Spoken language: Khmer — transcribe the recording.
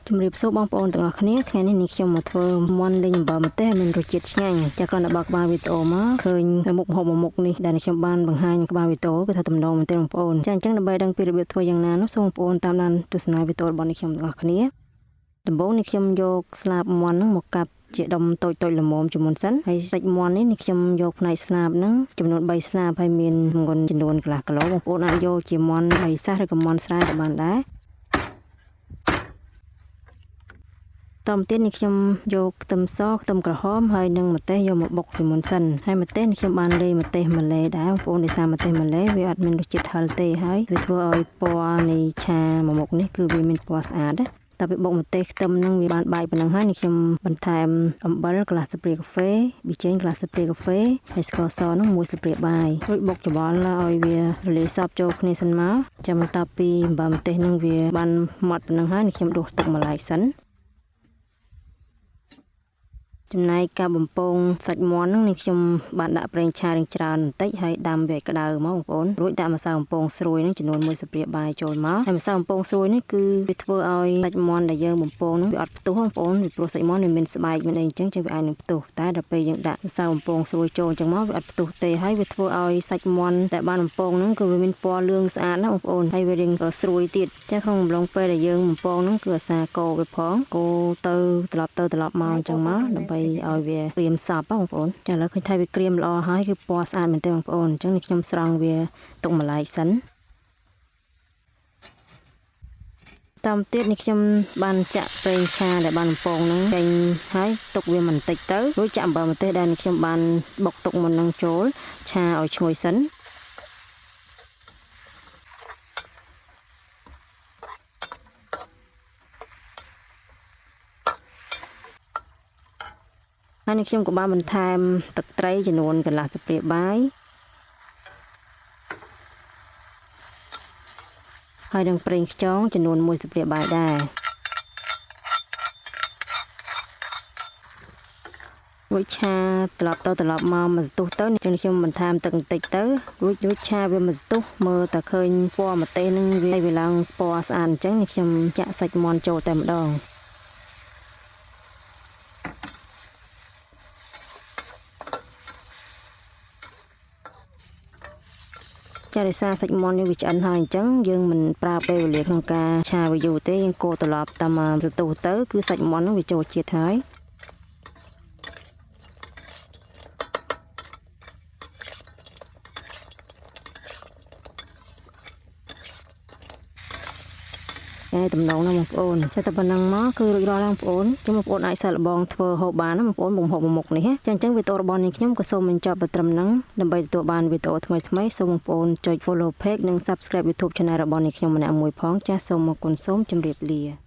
ជំរាបសួរបងប្អូនទាំងអស់គ្នាថ្ងៃនេះនេះខ្ញុំមកធ្វើមាន់លេងអំបិលម្ទេសមានរសជាតិឆ្ងាញ់ចាគ្រាន់តែបើកក្បាលវីដេអូមកឃើញមុខម្ហូបមួយមុខនេះដែលខ្ញុំបានបង្ហាញក្បាលវីដេអូគឺថាតំណមែនទេបងប្អូនចាអញ្ចឹងដើម្បីដឹងពីរបៀបធ្វើយ៉ាងណានោះសូមបងប្អូនតាមដានទស្សនាវីដេអូរបស់នេះខ្ញុំទាំងអស់គ្នាដំបូងនេះខ្ញុំយកស្លាបមាន់ហ្នឹងមកកាប់ជាដុំតូចៗល្មមជាមុនសិនហើយសាច់មាន់នេះខ្ញុំយកផ្នែកស្លាបហ្នឹងចំនួន3ស្លាបហើយមានទម្ងន់ចំនួនកន្លះគីឡូបងប្អូនអាចយកជាមាន់បីសាសឬក៏មាន់ស្រែក៏បានដែរតោះទៀតនេះខ្ញុំយកខ្ទឹមសខ្ទឹមក្រហមហើយនិងម្ទេសយកមកបុកជាមុនសិនហើយម្ទេសនេះខ្ញុំបានលាយម្ទេសម៉ាឡេដែរបងប្អូនដោយសារម្ទេសម៉ាឡេវាអត់មានរសជាតិហឹរទេហើយវាធ្វើឲ្យពណ៌នៃឆាមួយមុខនេះគឺវាមានពណ៌ស្អាតណាតើវាបុកម្ទេសខ្ទឹមនឹងវាបានបែកប៉ុណ្ណឹងហើយនេះខ្ញុំបន្ថែមអំបិលកន្លះស្លាបព្រាកាហ្វេប៊ីចេងកន្លះស្លាបព្រាកាហ្វេហើយស្ករសនោះ1ស្លាបព្រាបាយរួចបុកច្របល់ឲ្យវារលាយសព្វចូលគ្នាសិនមកចាំបន្ទាប់ពីអំបិលម្ទេសនឹងវាបានម៉ត់ប៉ុណ្ណឹងហើយនេះខ្ញុំដួសទឹកម្លាយសិនចំណែកការបំពងសាច់មាន់ហ្នឹងនេះខ្ញុំបានដាក់ប្រេងឆារៀងច្រើនបន្តិចហើយដាំវាឲ្យក្តៅមកបងប្អូនរួចដាក់ម្សៅបំពងស្រួយហ្នឹងចំនួន1ស្លាបព្រាបាយចូលមកហើយម្សៅបំពងស្រួយនេះគឺវាធ្វើឲ្យសាច់មាន់ដែលយើងបំពងហ្នឹងវាអត់ផ្ទុះបងប្អូនពីព្រោះសាច់មាន់វាមានស្បែកមានអីអញ្ចឹងវាអាចនឹងផ្ទុះតែដល់ពេលយើងដាក់ម្សៅបំពងស្រួយចូលអញ្ចឹងមកវាអត់ផ្ទុះទេហើយវាធ្វើឲ្យសាច់មាន់ដែលបានបំពងហ្នឹងគឺវាមានពណ៌លឿងស្អាតណាបងប្អូនហើយវារៀងស្រួយទៀតចាក្នុងអំឡុងពេលដែលយើងបំពងហ្នឹងគឺអាសាកូរវាផងកូរទៅត្រឡប់មកអញ្ចឹងមកដើម្បីឲ្យវាក្រៀមសប់បងប្អូនចាឥឡូវឃើញថាវាក្រៀមល្អហើយគឺពណ៌ស្អាតមែនទេបងប្អូនអញ្ចឹងនេះខ្ញុំស្រង់វាទុកម្លាយសិនតាមទៀតនេះខ្ញុំបានចាក់ប្រេងឆាដែលបានបំពងហ្នឹងចេញហើយទុកវាបន្តិចទៅរួចចាក់អំបិលម្ទេសដែលនេះខ្ញុំបានបុកទុកមុននឹងចូលឆាឲ្យឈ្ងុយសិនហើយនេះខ្ញុំក៏បានបន្ថែមទឹកត្រីចំនួនកន្លះស្លាបព្រាបាយហើយនឹងប្រេងខ្យងចំនួន1ស្លាបព្រាបាយដែររួចឆាត្រឡប់មកមួយស្ទុះទៅនេះខ្ញុំបន្ថែមទឹកបន្តិចទៅរួចឆាវាមួយស្ទុះមើលតែឃើញពណ៌ម្ទេសនឹងវាឡើងពណ៌ស្អាតអញ្ចឹងនេះខ្ញុំចាក់សាច់មាន់ចូលតែម្ដងចាដោយសារសាច់មាន់នេះវាឆ្អិនហើយអញ្ចឹងយើងមិនប្រើពេលវេលាក្នុងការឆាវាយូរទេយើងកូរត្រឡប់តាមសន្ទុះទៅគឺសាច់មាន់នោះវាចូលជាតិហើយហើយតំណងណាបងប្អូនតែប៉ុណ្ណឹងមកគឺរួចរាល់ហើយបងប្អូនចឹងបងប្អូនអាចសាកល្បងធ្វើហូបបានណាបងប្អូនមុខមុខនេះចាអញ្ចឹងវីដេអូរបស់នេះខ្ញុំក៏សូមបញ្ចប់ត្រឹមហ្នឹងដើម្បីទទួលបានវីដេអូថ្មីសូមបងប្អូនចុច follow page និង subscribe YouTube channel របស់នេះខ្ញុំម្នាក់មួយផងចាសូមអរគុណសូមជម្រាបលា